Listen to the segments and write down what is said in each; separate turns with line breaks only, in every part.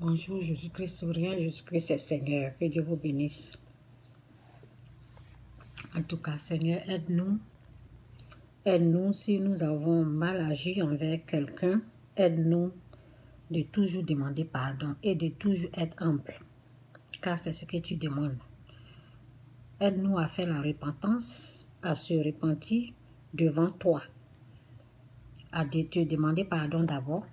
Bonjour, Jésus-Christ souriant, Jésus-Christ est Seigneur. Que Dieu vous bénisse. En tout cas, Seigneur, aide-nous. Aide-nous si nous avons mal agi envers quelqu'un. Aide-nous de toujours demander pardon et de toujours être humble. Car c'est ce que tu demandes. Aide-nous à faire la repentance, à se repentir devant toi. À te demander pardon d'abord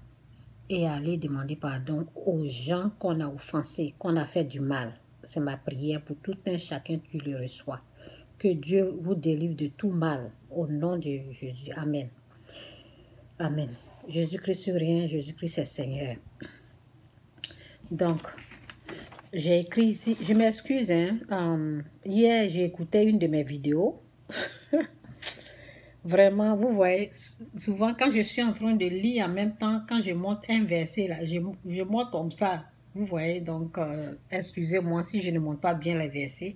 et à aller demander pardon aux gens qu'on a offensés, qu'on a fait du mal. C'est ma prière pour tout un chacun qui le reçoit. Que Dieu vous délivre de tout mal au nom de Jésus. Amen. Amen. Jésus-Christ sur rien, Jésus-Christ est Seigneur. Donc, j'ai écrit ici, je m'excuse, hier j'ai écouté une de mes vidéos. Vraiment, vous voyez, souvent quand je suis en train de lire en même temps, quand je monte un verset, là, je monte comme ça. Vous voyez, donc, excusez-moi si je ne monte pas bien les versets.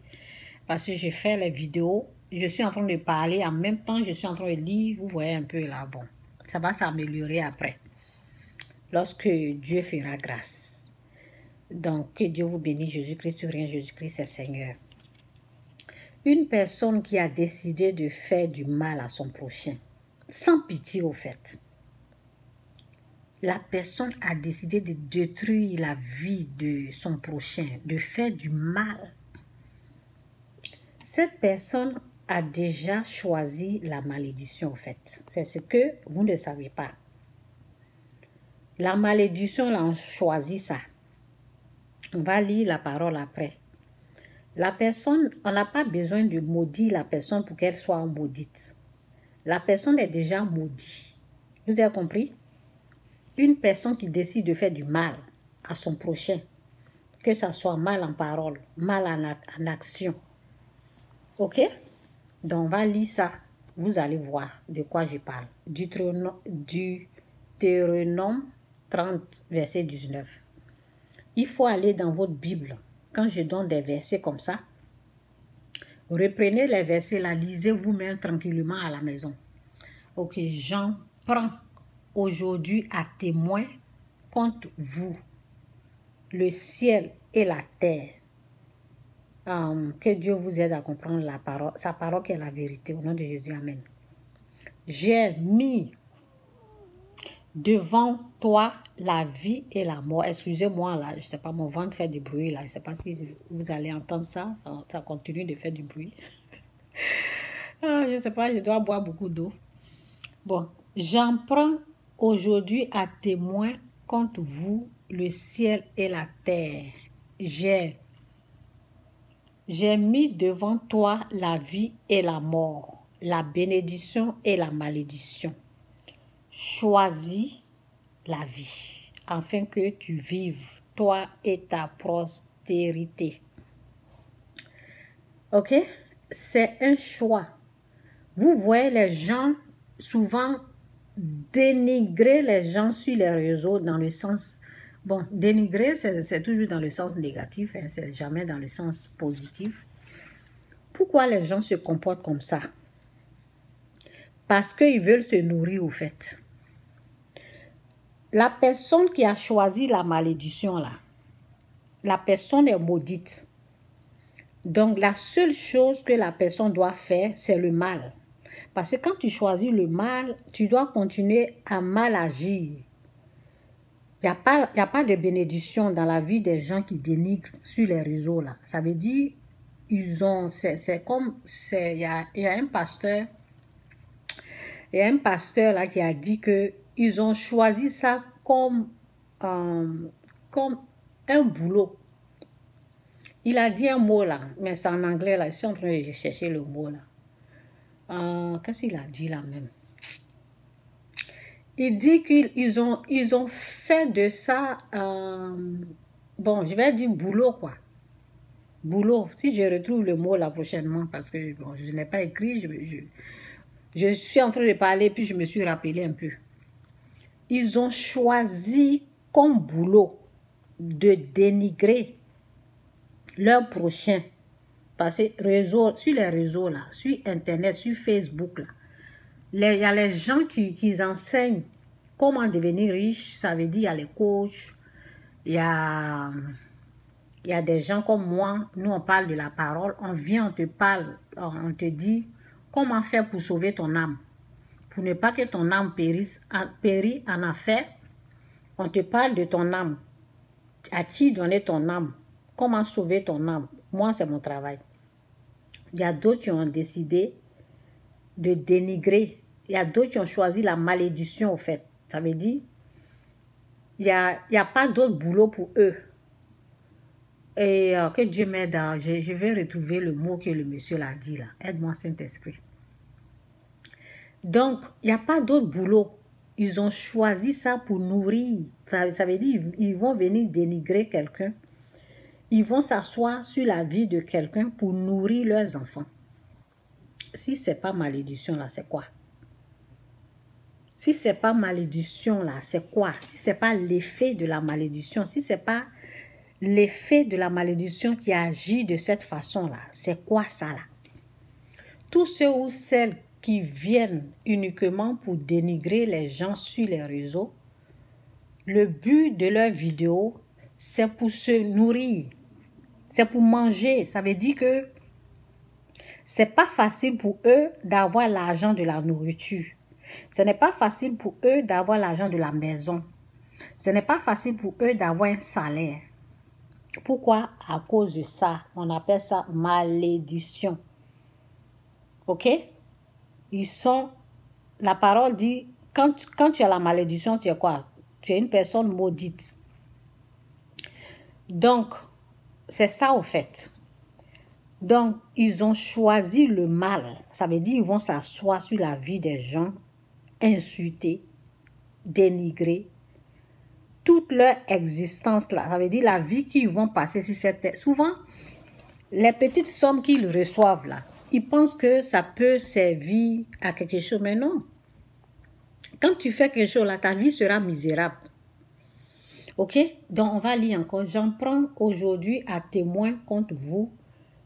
Parce que j'ai fait les vidéos, je suis en train de parler, en même temps, je suis en train de lire. Vous voyez un peu là, bon, ça va s'améliorer après. Lorsque Dieu fera grâce. Donc, que Dieu vous bénisse, Jésus-Christ sur rien, Jésus-Christ est Seigneur. Une personne qui a décidé de faire du mal à son prochain, sans pitié au fait. La personne a décidé de détruire la vie de son prochain, de faire du mal. Cette personne a déjà choisi la malédiction au fait. C'est ce que vous ne savez pas. La malédiction, elle a choisi ça. On va lire la parole après. La personne, on n'a pas besoin de maudire la personne pour qu'elle soit maudite. La personne est déjà maudite. Vous avez compris? Une personne qui décide de faire du mal à son prochain, que ça soit mal en parole, mal en action. Ok? Donc, on va lire ça. Vous allez voir de quoi je parle. Deutéronome 30, verset 19. Il faut aller dans votre Bible. Quand je donne des versets comme ça, reprenez les versets là, lisez vous-même tranquillement à la maison. Ok, j'en prends aujourd'hui à témoin contre vous le ciel et la terre. Que Dieu vous aide à comprendre la parole, sa parole qui est la vérité. Au nom de Jésus, amen. J'ai mis devant toi la vie et la mort. Excusez-moi, là, je ne sais pas, mon ventre fait du bruit, là. Je ne sais pas si vous allez entendre ça. Ça continue de faire du bruit. Je ne sais pas, je dois boire beaucoup d'eau. Bon, j'en prends aujourd'hui à témoin contre vous le ciel et la terre. J'ai mis devant toi la vie et la mort, la bénédiction et la malédiction. Choisis la vie, afin que tu vives, toi et ta postérité. Ok? C'est un choix. Vous voyez les gens souvent dénigrer les gens sur les réseaux dans le sens... Bon, dénigrer, c'est toujours dans le sens négatif, hein, c'est jamais dans le sens positif. Pourquoi les gens se comportent comme ça? Parce qu'ils veulent se nourrir au fait. La personne qui a choisi la malédiction là, la personne est maudite. Donc la seule chose que la personne doit faire, c'est le mal. Parce que quand tu choisis le mal, tu dois continuer à mal agir. Il n'y a pas de bénédiction dans la vie des gens qui dénigrent sur les réseaux là. Ça veut dire, c'est comme, il y a un pasteur, là qui a dit que ils ont choisi ça comme un boulot. Il a dit un mot là, mais c'est en anglais là, je suis en train de chercher le mot là. Qu'est-ce qu'il a dit là même? Il dit qu'ils ont fait de ça, bon, je vais dire boulot quoi. Boulot, si je retrouve le mot là prochainement, parce que bon, je n'ai pas écrit, je suis en train de parler, puis je me suis rappelé un peu. Ils ont choisi comme boulot de dénigrer leur prochain. Parce que sur les réseaux là, sur Internet, sur Facebook là, il y a les gens qui enseignent comment devenir riche. Ça veut dire il y a les coachs, Il y a, il y a des gens comme moi, nous on parle de la parole, on vient, on te parle, on te dit comment faire pour sauver ton âme. Pour ne pas que ton âme périsse, périt en affaires, on te parle de ton âme. À qui donner ton âme? Comment sauver ton âme? Moi, c'est mon travail. Il y a d'autres qui ont décidé de dénigrer. Il y a d'autres qui ont choisi la malédiction, au fait. Ça veut dire, il n'y a pas d'autre boulot pour eux. Et que Dieu m'aide. Je vais retrouver le mot que le monsieur l'a dit là. Aide-moi, Saint-Esprit. Donc, il n'y a pas d'autre boulot. Ils ont choisi ça pour nourrir. Ça veut dire, ils vont venir dénigrer quelqu'un. Ils vont s'asseoir sur la vie de quelqu'un pour nourrir leurs enfants. Si ce n'est pas malédiction là, c'est quoi? Si ce n'est pas malédiction là, c'est quoi? Si ce n'est pas l'effet de la malédiction, si ce n'est pas l'effet de la malédiction qui agit de cette façon-là, c'est quoi ça là? Tous ceux ou celles qui viennent uniquement pour dénigrer les gens sur les réseaux, le but de leur vidéo, c'est pour se nourrir, c'est pour manger. Ça veut dire que c'est pas facile pour eux d'avoir l'argent de la nourriture. Ce n'est pas facile pour eux d'avoir l'argent de la maison. Ce n'est pas facile pour eux d'avoir un salaire. Pourquoi? À cause de ça. On appelle ça malédiction. Ok? Ils sont... La parole dit, quand tu as la malédiction, tu es quoi? Tu es une personne maudite. Donc, c'est ça au fait. Donc, ils ont choisi le mal. Ça veut dire qu'ils vont s'asseoir sur la vie des gens, insulter, dénigrer, toute leur existence là. Ça veut dire la vie qu'ils vont passer sur cette terre. Souvent, les petites sommes qu'ils reçoivent là, ils pensent que ça peut servir à quelque chose, mais non. Quand tu fais quelque chose là, ta vie sera misérable. Ok? Donc, on va lire encore. J'en prends aujourd'hui à témoin contre vous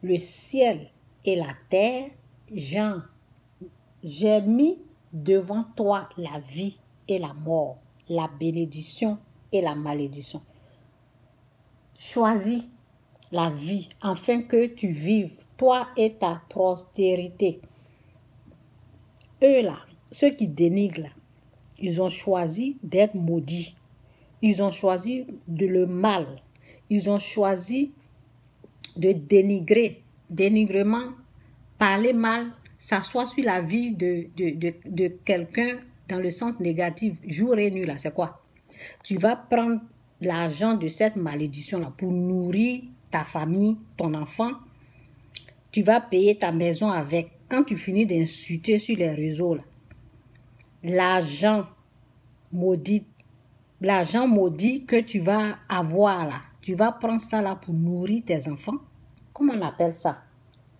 le ciel et la terre. J'ai mis devant toi la vie et la mort, la bénédiction et la malédiction. Choisis la vie afin que tu vives, toi et ta postérité. Eux là, ceux qui dénigrent là, ils ont choisi d'être maudits. Ils ont choisi de le mal. Ils ont choisi de dénigrer. Dénigrement, parler mal, s'asseoir sur la vie de quelqu'un dans le sens négatif, jour et nuit là, c'est quoi? Tu vas prendre l'argent de cette malédiction-là pour nourrir ta famille, ton enfant. Tu vas payer ta maison avec. Quand tu finis d'insulter sur les réseaux, là, l'argent maudit que tu vas avoir là, tu vas prendre ça là pour nourrir tes enfants. Comment on appelle ça?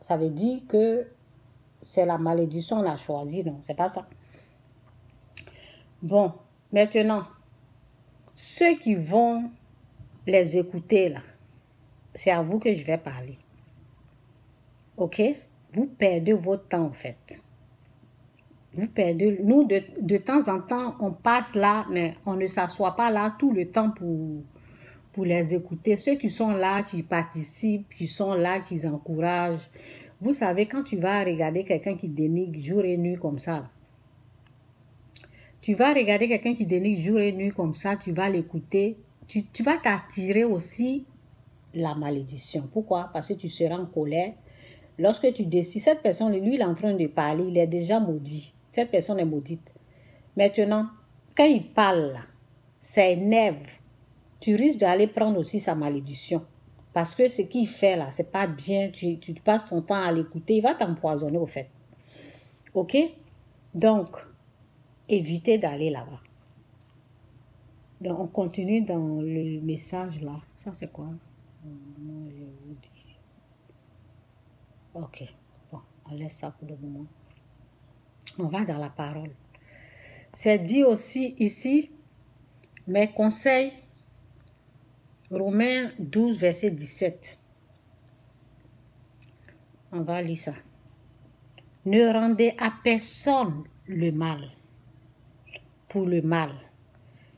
Ça veut dire que c'est la malédiction qu'on a choisie, non? C'est pas ça. Bon, maintenant, ceux qui vont les écouter là, c'est à vous que je vais parler. Ok? Vous perdez votre temps en fait. Vous perdez. Nous, de temps en temps, on passe là, mais on ne s'assoit pas là tout le temps pour les écouter. Ceux qui sont là, qui participent, qui sont là, qui encouragent. Vous savez, quand tu vas regarder quelqu'un qui dénigre jour et nuit comme ça, tu vas regarder quelqu'un qui dénigre jour et nuit comme ça, tu vas l'écouter, tu vas t'attirer aussi la malédiction. Pourquoi? Parce que tu seras en colère. Lorsque tu décides, cette personne, lui, il est en train de parler, il est déjà maudit. Cette personne est maudite. Maintenant, quand il parle là, ça énerve. Tu risques d'aller prendre aussi sa malédiction. Parce que ce qu'il fait là, c'est pas bien. Tu passes ton temps à l'écouter, il va t'empoisonner au fait. Ok? Donc, évitez d'aller là-bas. Donc, on continue dans le message là. Ça, c'est quoi? Non, je vous dis. Ok. Bon, on laisse ça pour le moment. On va dans la parole. C'est dit aussi ici, mes conseils, Romains 12, verset 17. On va lire ça. Ne rendez à personne le mal pour le mal.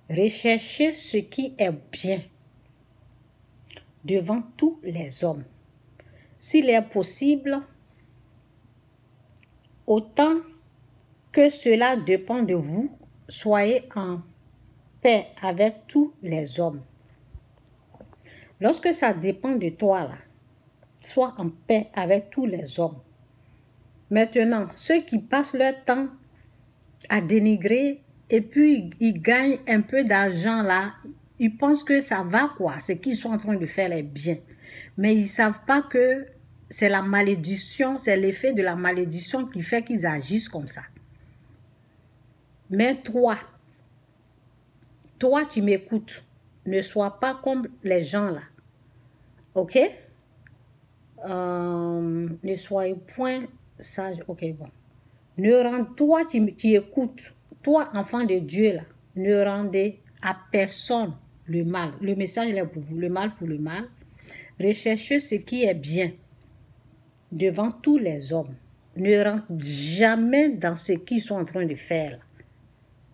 Recherchez ce qui est bien devant tous les hommes. S'il est possible, autant que cela dépend de vous, soyez en paix avec tous les hommes. Lorsque ça dépend de toi, là, sois en paix avec tous les hommes. Maintenant, ceux qui passent leur temps à dénigrer et puis ils gagnent un peu d'argent là, ils pensent que ça va quoi, ce qu'ils sont en train de faire est bien. Mais ils ne savent pas que c'est la malédiction, c'est l'effet de la malédiction qui fait qu'ils agissent comme ça. Mais toi tu m'écoutes, ne sois pas comme les gens là, ok? Ne soyez point sage, ok, bon. Toi qui écoutes, toi enfant de Dieu là, ne rendez à personne le mal. Le message est pour vous, le mal pour le mal. Recherchez ce qui est bien devant tous les hommes. Ne rentre jamais dans ce qu'ils sont en train de faire là.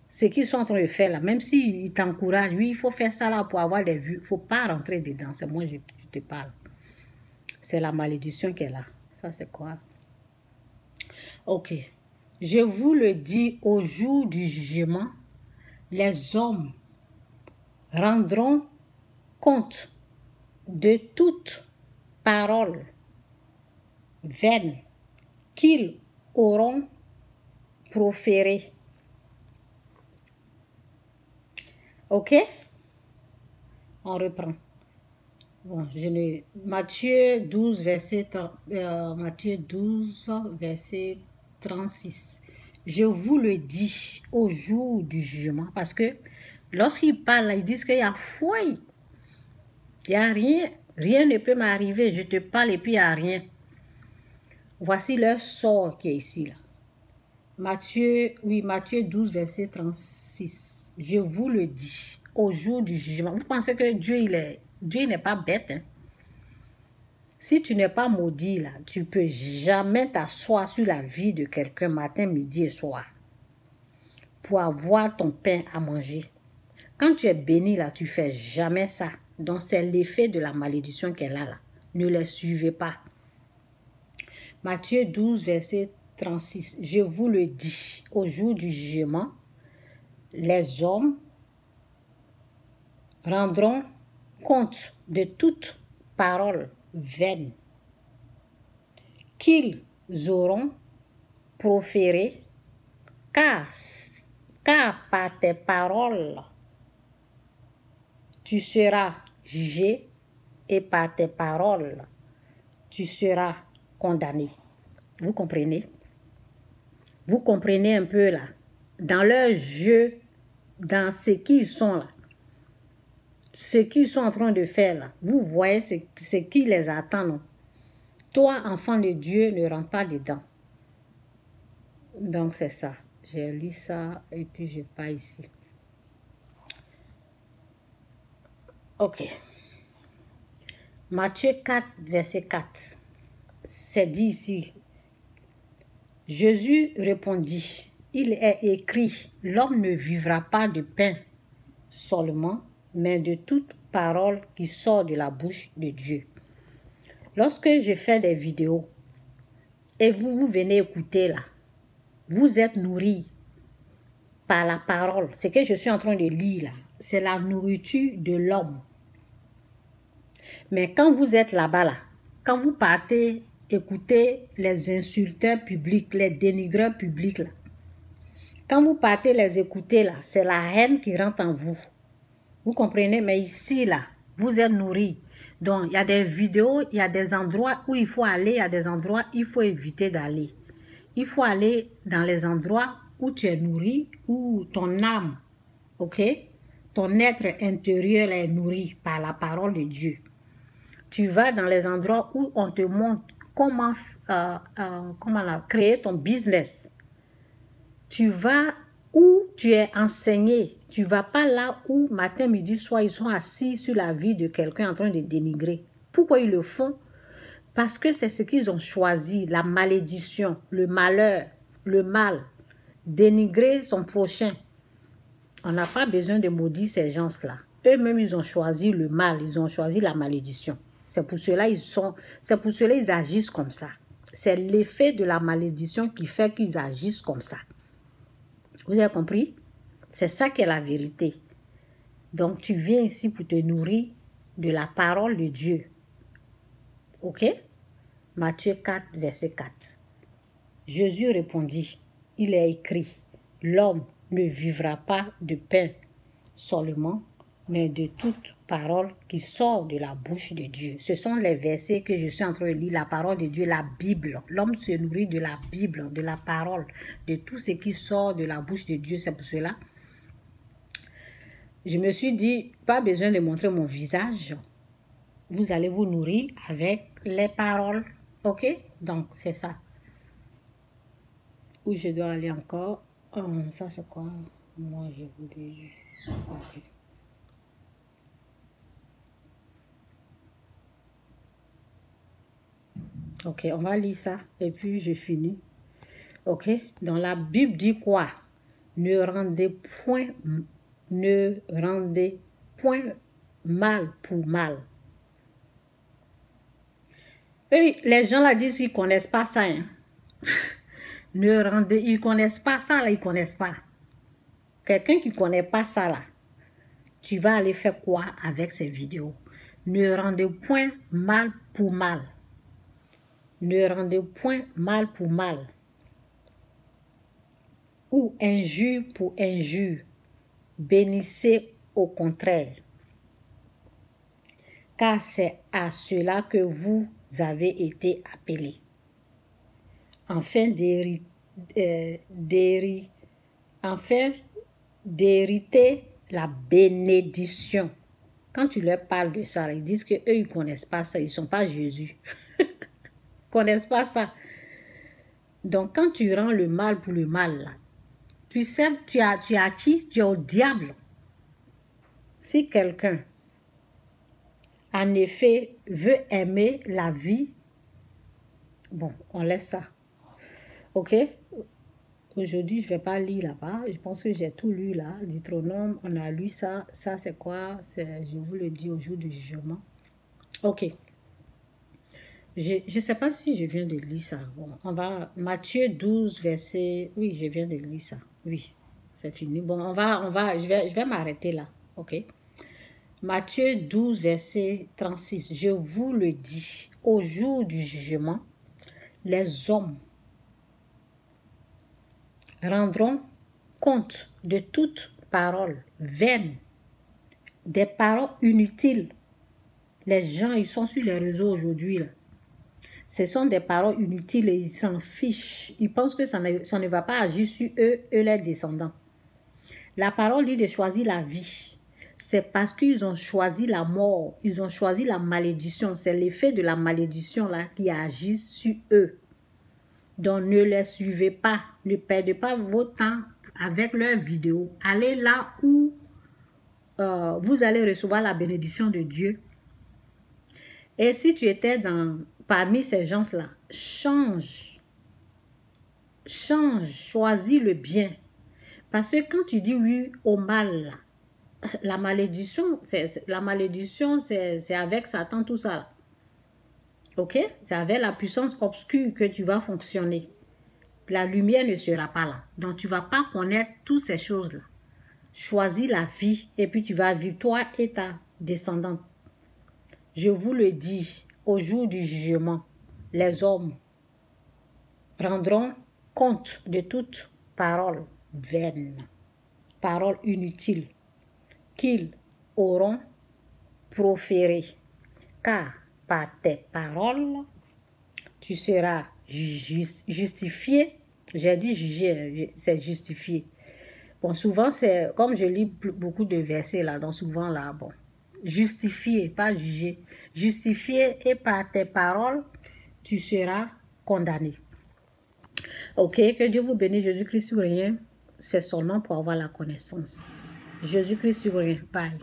Ce qu'ils sont en train de faire là, même s'ils t'encouragent, oui, il faut faire ça là pour avoir des vues, il ne faut pas rentrer dedans. C'est moi, je te parle. C'est la malédiction qui est là. Ça, c'est quoi? Ok. Je vous le dis, au jour du jugement, les hommes rendront compte de toute parole vaine qu'ils auront proférée. Ok? On reprend. Bon, Matthieu 12, verset 36. Je vous le dis au jour du jugement, parce que lorsqu'ils parlent, ils disent qu'il y a foi. Il n'y a rien, rien ne peut m'arriver. Je te parle et puis il n'y a rien. Voici leur sort qui est ici. Là. Matthieu 12, verset 36. Je vous le dis au jour du jugement. Vous pensez que Dieu n'est pas bête, hein? Si tu n'es pas maudit, là, tu ne peux jamais t'asseoir sur la vie de quelqu'un matin, midi et soir pour avoir ton pain à manger. Quand tu es béni, là, tu ne fais jamais ça. Donc, c'est l'effet de la malédiction qu'elle a là. Ne les suivez pas. Matthieu 12, verset 36. Je vous le dis, au jour du jugement, les hommes rendront compte de toute parole vaine qu'ils auront proférée, car par tes paroles, tu seras jugé et par tes paroles, tu seras condamné. Vous comprenez? Vous comprenez un peu là? Dans leur jeu, dans ce qu'ils sont là, ce qu'ils sont en train de faire là, vous voyez ce qui les attend, non? Toi, enfant de Dieu, ne rentre pas dedans. Donc, c'est ça. J'ai lu ça et puis je pars ici. Ok. Matthieu 4, verset 4. C'est dit ici. Jésus répondit, il est écrit, l'homme ne vivra pas de pain seulement, mais de toute parole qui sort de la bouche de Dieu. Lorsque je fais des vidéos et vous venez écouter là, vous êtes nourris par la parole. Ce que je suis en train de lire là, c'est la nourriture de l'homme. Mais quand vous êtes là-bas là, quand vous partez écouter les insulteurs publics, les dénigreurs publics là, quand vous partez les écouter là, c'est la haine qui rentre en vous. Vous comprenez? Mais ici là, vous êtes nourris. Donc, il y a des vidéos, il y a des endroits où il faut aller, il y a des endroits où il faut éviter d'aller. Il faut aller dans les endroits où tu es nourri, où ton âme, ok? Ton être intérieur est nourri par la parole de Dieu. Tu vas dans les endroits où on te montre comment créer ton business. Tu vas où tu es enseigné. Tu ne vas pas là où matin, midi, soir, ils sont assis sur la vie de quelqu'un en train de dénigrer. Pourquoi ils le font? Parce que c'est ce qu'ils ont choisi, la malédiction, le malheur, le mal. Dénigrer son prochain. On n'a pas besoin de maudire ces gens-là. eux-mêmes, ils ont choisi le mal, ils ont choisi la malédiction. C'est pour cela ils agissent comme ça. C'est l'effet de la malédiction qui fait qu'ils agissent comme ça. Vous avez compris? C'est ça qui est la vérité. Donc, tu viens ici pour te nourrir de la parole de Dieu. Ok? Matthieu 4, verset 4. Jésus répondit, il est écrit, l'homme ne vivra pas de pain seulement, mais de toute parole qui sort de la bouche de Dieu. Ce sont les versets que je suis en train de lire, la parole de Dieu, la Bible. L'homme se nourrit de la Bible, de la parole, de tout ce qui sort de la bouche de Dieu. C'est pour cela. Je me suis dit, pas besoin de montrer mon visage. Vous allez vous nourrir avec les paroles. Ok? Donc, c'est ça. Où je dois aller encore? Ça, c'est quoi? Moi, je voulais... Ok. Ok, on va lire ça et puis je finis. Ok, dans la Bible dit quoi? Ne rendez point mal pour mal. Eux, les gens là disent qu'ils ne connaissent pas ça. Hein? Ils ne connaissent pas ça là, ils ne connaissent pas. Quelqu'un qui ne connaît pas ça là, tu vas aller faire quoi avec ces vidéos? Ne rendez point mal pour mal. Ne rendez point mal pour mal. Ou injure pour injure. Bénissez au contraire. Car c'est à cela que vous avez été appelés. Afin d'hériter la bénédiction. Quand tu leur parles de ça, ils disent qu'eux, ils ne connaissent pas ça. Ils ne sont pas Jésus. Ils ne connaissent pas ça. Donc, quand tu rends le mal pour le mal, là, tu sais, tu as qui? Tu es au diable. Si quelqu'un, en effet, veut aimer la vie, bon, on laisse ça. Ok? Aujourd'hui, je ne vais pas lire là-bas. Je pense que j'ai tout lu là. Deutéronome, on a lu ça. Ça, c'est quoi? Je vous le dis au jour du jugement. Ok. Je ne sais pas si je viens de lire ça. Bon, on va... Matthieu 12, verset... Oui, je viens de lire ça. Oui, c'est fini. Bon, je vais m'arrêter là. Ok. Matthieu 12, verset 36. Je vous le dis, au jour du jugement, les hommes rendront compte de toute parole vaine, des paroles inutiles. Les gens, ils sont sur les réseaux aujourd'hui, là. Ce sont des paroles inutiles et ils s'en fichent. Ils pensent que ça ne va pas agir sur eux, les descendants. La parole dit de choisir la vie. C'est parce qu'ils ont choisi la mort. Ils ont choisi la malédiction. C'est l'effet de la malédiction là qui agit sur eux. Donc ne les suivez pas. Ne perdez pas votre temps avec leurs vidéos. Allez là où vous allez recevoir la bénédiction de Dieu. Et si tu étais parmi ces gens-là, change, choisis le bien. Parce que quand tu dis oui au mal, la malédiction, c'est avec Satan, tout ça. Là. Ok? C'est avec la puissance obscure que tu vas fonctionner. La lumière ne sera pas là. Donc, tu ne vas pas connaître toutes ces choses-là. Choisis la vie et puis tu vas vivre, toi et ta descendante. Je vous le dis, au jour du jugement, les hommes rendront compte de toute parole vaine, parole inutile, qu'ils auront proférée. Car par tes paroles, tu seras justifié. J'ai dit juger, c'est justifié. Bon, souvent, c'est comme je lis beaucoup de versets là, donc souvent là, bon. Justifié, pas jugé. Justifié et par tes paroles, tu seras condamné. Ok, que Dieu vous bénisse. Jésus-Christ sur rien, c'est seulement pour avoir la connaissance. Jésus-Christ sur rien, bye.